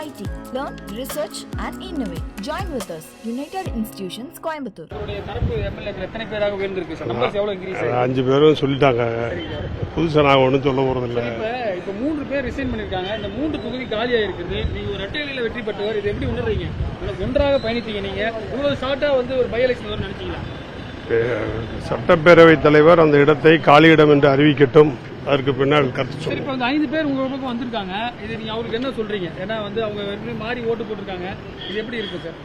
UIT. Learn, research and innovate. Join with us. United Institutions, Coimbatore. அஞ்சு பேரும் சொல்லிட்டாங்க. புதுசாக நாங்கள் ஒன்றும் சொல்ல போகிறதில்ல. இப்போ 3 பேர் ரிசைன் பண்ணியிருக்காங்க. இந்த 3 தொகுதி காலியாக இருக்குது. நீங்கள் ஒரு ரெட்டையில வெற்றி பெற்றவர், இது எப்படி உணர்றீங்க? ஒன்றாக பயணித்தீங்க. நீங்கள் இவ்வளவு ஷார்ட்டாக வந்து ஒரு பை எலெக்ஷன் வரும்னு நினைச்சீங்களா? சட்டப்பேரவைத் தலைவர் அந்த இடத்தை காலியிடம் என்று அறிவிக்கட்டும். அதற்கு பின்னால் கருத்து சொல்லுங்க. இப்போ 5 பேர் உங்க பக்கம் வந்திருக்காங்க. இது நீங்க அவருக்கு என்ன சொல்றீங்க? ஏன்னா வந்து அவங்க மாறி ஓட்டு போட்டிருக்காங்க. இது எப்படி இருக்கு சார்?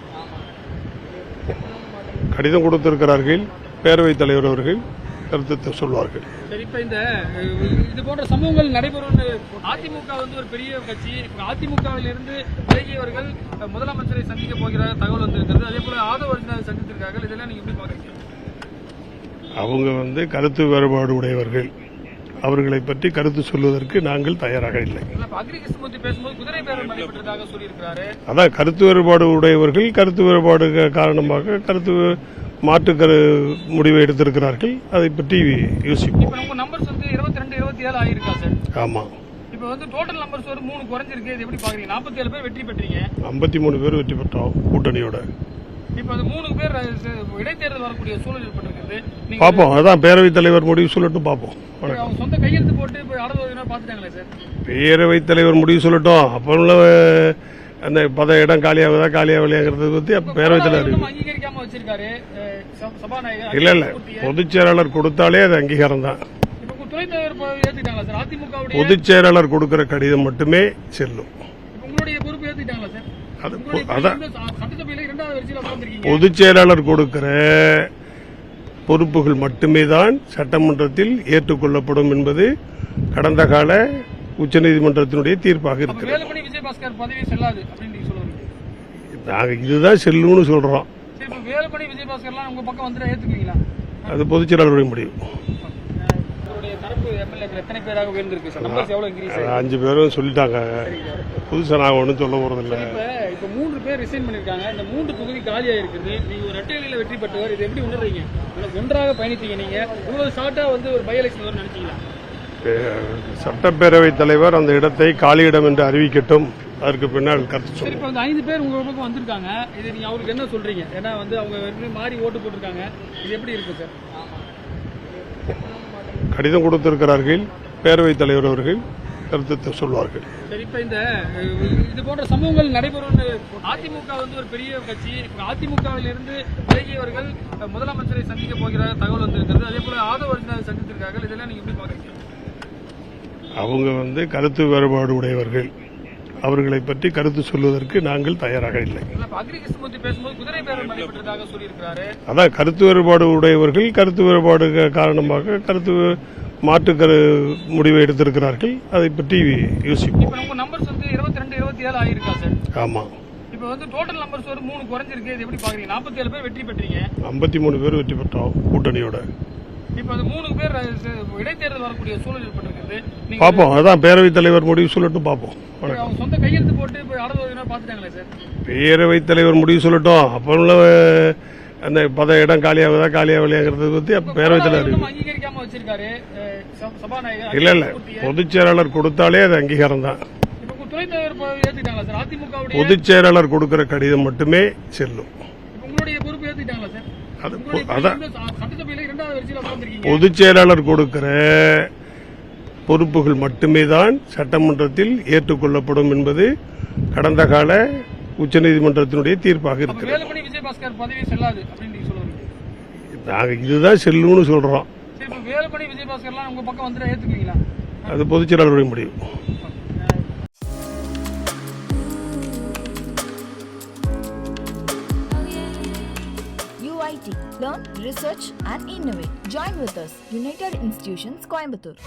கடிதம் கொடுத்திருக்கிறார்கள். பேரவைத் தலைவர் அவர்கள் கருத்து சொல்வார்கள். சரி, இப்போ இது போன்ற சம்பவங்கள் நடைபெறும். அதிமுக வந்து ஒரு பெரிய கட்சி. அதிமுகவில் இருந்து விலகியவர்கள் முதலமைச்சரை சந்திக்க போகிற தகவல் வந்திருக்கிறது. அதே போல ஆதவ சந்தித்திருக்கார்கள். இதெல்லாம் நீங்க எப்படி பாக்குறீங்க? அவங்க வந்து கருத்து வேறுபாடு உடையவர்கள். அவர்களை பற்றி கருத்து சொல்வதற்கு நாங்கள் தயாராக இல்லை. அதான் கருத்து வேறுபாடு உடையவர்கள் கருத்து வேறுபாடு காரணமாக கருத்து மாற்று முடிவை எடுத்திருக்கிறார்கள். அதை பற்றி யோசிப்போம். ஆமா, இப்போ வந்து டோட்டல் நம்பர்ஸ் ஒரு 3 குறைஞ்சிருக்கு. இது எப்படி பாக்குறீங்க? 47 பேர் வெற்றி பெற்றீங்க. 53 பேர் வெற்றி பெற்றோம் கூட்டணியோட. இப்போ அது 3 பேர் இடைத்தேர்தல் வரக்கூடிய சூழல் ஏற்பட்டிருக்குது. பார்ப்போம். அதான் பேரவைத் தலைவர் முடிவு சொல்லட்டும், பார்ப்போம். அவங்க சொந்த கையெழுத்து போட்டு இப்போ ஆடல் பார்த்துட்டாங்களே சார். பேரவைத் தலைவர் முடிவு சொல்லட்டும். அப்புறம் அந்த இடம் காலியாகுதா காலியாகலையாங்கிறத பற்றி பேரவைத் தலைவர் அங்கீகரிக்காம வச்சிருக்காரு சபாநாயகர். இல்ல இல்ல, பொதுச் செயலாளர் கொடுத்தாலே அது அங்கீகாரம் தான். துணைத் தலைவர் ஏத்துக்கிட்டாங்களா சார்? அதிமுக பொதுச் செயலாளர் கொடுக்கிற கடிதம் மட்டுமே செல்லும். உங்களுடைய பொறுப்பு ஏத்துக்கிட்டாங்களா சார்? பொதுச் செயலாளர் கொடுக்கிற பொறுப்புகள் மட்டுமே தான் சட்டமன்றத்தில் ஏற்றுக்கொள்ளப்படும் என்பது கடந்த கால உச்சநீதிமன்றத்தினுடைய தீர்ப்பாக இருக்கிறது. நாங்கள் இதுதான் செல்லும்னு சொல்றோம். அது பொதுச் செயலாளருடைய முடிவு. 5 பேரும் சொல்லிட்டாங்க. புதுசாக நாங்கள் ஒன்றும் சொல்ல போறதில்ல. இப்போ 3 பேர் ரிசைன் பண்ணியிருக்காங்க. இந்த 3 தொகுதி காலியாக இருக்குது. நீங்கள் ஒரு ரெட்டையில வெற்றி பெற்றவர், இது எப்படி உணர்றீங்க? ஒன்றாக பயணித்தீங்க. நீங்கள் இவ்வளவு ஷார்ட்டாக வந்து ஒரு பை எலெக்ஷன் வரும்னு நினைச்சீங்களா? சட்டப்பேரவைத் தலைவர் அந்த இடத்தை காலியிடம் என்று அறிவிக்கட்டும். அதற்கு பின்னால் கருத்து சொல்லுங்க. இப்போ 5 பேர் உங்க பக்கம் வந்திருக்காங்க. இது நீங்க அவருக்கு என்ன சொல்றீங்க? ஏன்னா வந்து அவங்க மாறி ஓட்டு போட்டிருக்காங்க. இது எப்படி இருக்கு சார்? கடிதம் கொடுத்திருக்கிறார்கள். பேரவைத் தலைவர் அவர்கள் கருத்து சொல்வார்கள். சரி, இப்போ இது போன்ற சம்பவங்கள் நடைபெறும். அதிமுக வந்து ஒரு பெரிய கட்சி. அதிமுகவில் இருந்து விலகியவர்கள் முதலமைச்சரை சந்திக்க போகிற தகவல் வந்திருக்கிறது. அதே போல ஆதவ சந்தித்திருக்கார்கள். இதெல்லாம் நீங்க எப்படி பாக்குறீங்க? அவங்க வந்து கருத்து வேறுபாடு உடையவர்கள். அவர்களை பற்றி கருத்து சொல்வதற்கு நாங்கள் தயாராக இல்லை. அதான் கருத்து வேறுபாடு உடையவர்கள் கருத்து வேறுபாடு காரணமாக கருத்து மாற்று முடிவை எடுத்திருக்கிறார்கள். அதை பற்றி யோசிப்போம். ஆமா, இப்போ வந்து டோட்டல் நம்பர்ஸ் ஒரு 3 குறைஞ்சிருக்கு. இது எப்படி பாக்குறீங்க? 47 பேர் வெற்றி பெற்றீங்க. 53 பேர் வெற்றி பெற்றோம் கூட்டணியோட. இப்போ அது 3 பேர் இடைத்தேர்தல் வரக்கூடிய சூழல் ஏற்பட்டிருக்குது. பார்ப்போம். அதான் பேரவைத் தலைவர் முடிவு சொல்லட்டும், பார்ப்போம். அவங்க சொந்த கையெழுத்து போட்டு இப்போ ஆடல் பார்த்துட்டாங்களே சார். பேரவைத் தலைவர் முடிவு சொல்லட்டும். அப்புறம் அந்த இடம் காலியாகுதா காலியாகலையாங்கிறத பற்றி பேரவைத் தலைவர் அங்கீகரிக்காம வச்சிருக்காரு சபாநாயகர். இல்ல இல்ல, பொதுச் செயலாளர் கொடுத்தாலே அது அங்கீகாரம் தான். துணைத் தலைவர் ஏத்துக்கிட்டாங்களா சார்? அதிமுக பொதுச் செயலாளர் கொடுக்கிற கடிதம் மட்டுமே செல்லும். உங்களுடைய பொறுப்பு ஏத்துக்கிட்டாங்களா சார்? பொதுச் செயலாளர் கொடுக்கிற பொறுப்புகள் மட்டுமே தான் சட்டமன்றத்தில் ஏற்றுக்கொள்ளப்படும் என்பது கடந்த கால உச்சநீதிமன்றத்தினுடைய தீர்ப்பாக இருக்கிறது. நாங்கள் இதுதான் செல்லும்னு சொல்றோம். அது பொதுச் செயலாளருடைய முடிவு. UIT. Learn, research and innovate. Join with us. United Institutions, Coimbatore.